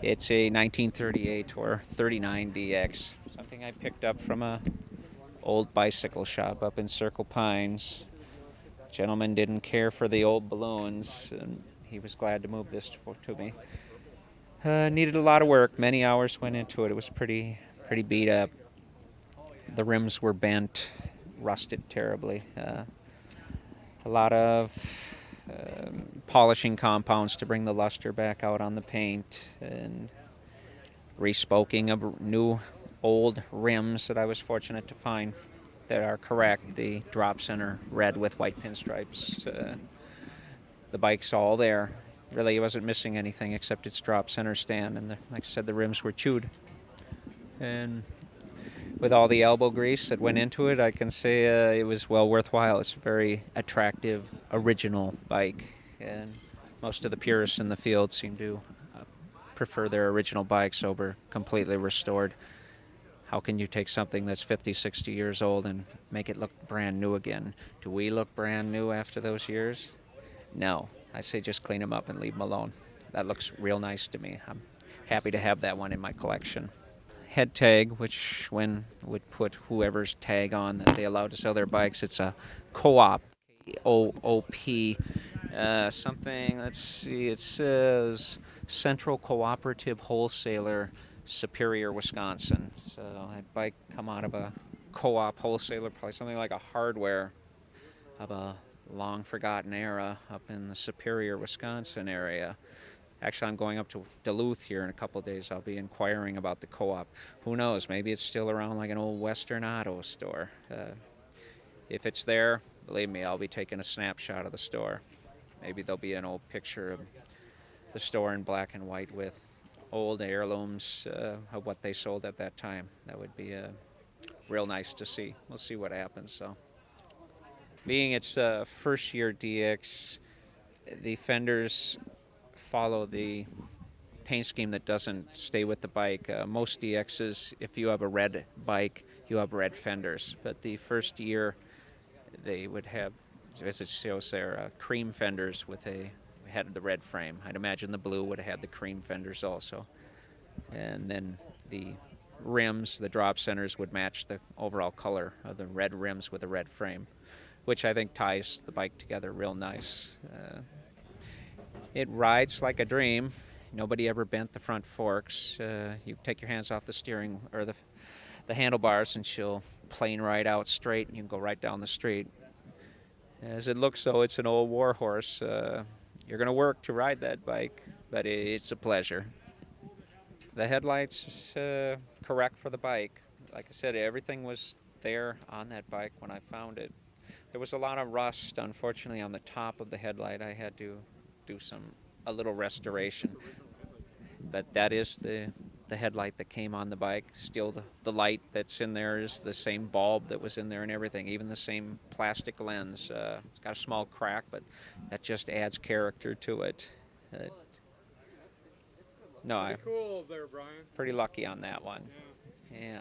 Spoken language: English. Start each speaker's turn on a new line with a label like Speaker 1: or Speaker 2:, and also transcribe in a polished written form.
Speaker 1: It's a 1938 or 39 DX, something I picked up from a old bicycle shop up in Circle Pines. Gentleman didn't care for the old balloons, and he was glad to move this to me. Needed a lot of work. Many hours went into it. It was pretty beat up. The rims were bent, rusted terribly. A lot of polishing compounds to bring the luster back out on the paint, and respoking of new old rims that I was fortunate to find that are correct. The drop center red with white pinstripes. The bike's all there. Really, it wasn't missing anything except its drop center stand, and like I said, the rims were chewed. And with all the elbow grease that went into it, I can say it was well worthwhile. It's a very attractive, original bike, and most of the purists in the field seem to prefer their original bikes over completely restored. How can you take something that's 50, 60 years old and make it look brand new again? Do we look brand new after those years? No. I say just clean them up and leave them alone. That looks real nice to me. I'm happy to have that one in my collection. Head tag, which Schwinn would put whoever's tag on that they allowed to sell their bikes. It's a co-op, OOP, something, let's see, it says Central Cooperative Wholesaler, Superior, Wisconsin. So that bike come out of a co-op wholesaler, probably something like a Hardware of a long forgotten era up in the Superior, Wisconsin area. Actually, I'm going up to Duluth here in a couple of days. I'll be inquiring about the co-op. Who knows? Maybe it's still around like an old Western Auto store. If it's there, believe me, I'll be taking a snapshot of the store. Maybe there'll be an old picture of the store in black and white with old heirlooms of what they sold at that time. That would be real nice to see. We'll see what happens. So, being its first year DX, the fenders follow the paint scheme that doesn't stay with the bike. Most DXs, if you have a red bike, you have red fenders. But the first year, they would have, as it shows there, cream fenders with had the red frame. I'd imagine the blue would have had the cream fenders also. And then the rims, the drop centers, would match the overall color of the red rims with a red frame, which I think ties the bike together real nice. It rides like a dream. Nobody ever bent the front forks. You take your hands off the steering or the handlebars, and she'll plane right out straight, and you can go right down the street. As it looks, though, it's an old war horse. You're going to work to ride that bike, but it's a pleasure. The headlights, correct for the bike. Like I said, everything was there on that bike when I found it. There was a lot of rust, unfortunately, on the top of the headlight. I had to do a little restoration. But that is the headlight that came on the bike. Still, the light that's in there is the same bulb that was in there and everything, even the same plastic lens. It's got a small crack, but that just adds character to it. No, I'm
Speaker 2: cool there, Brian.
Speaker 1: pretty lucky on that one. Yeah.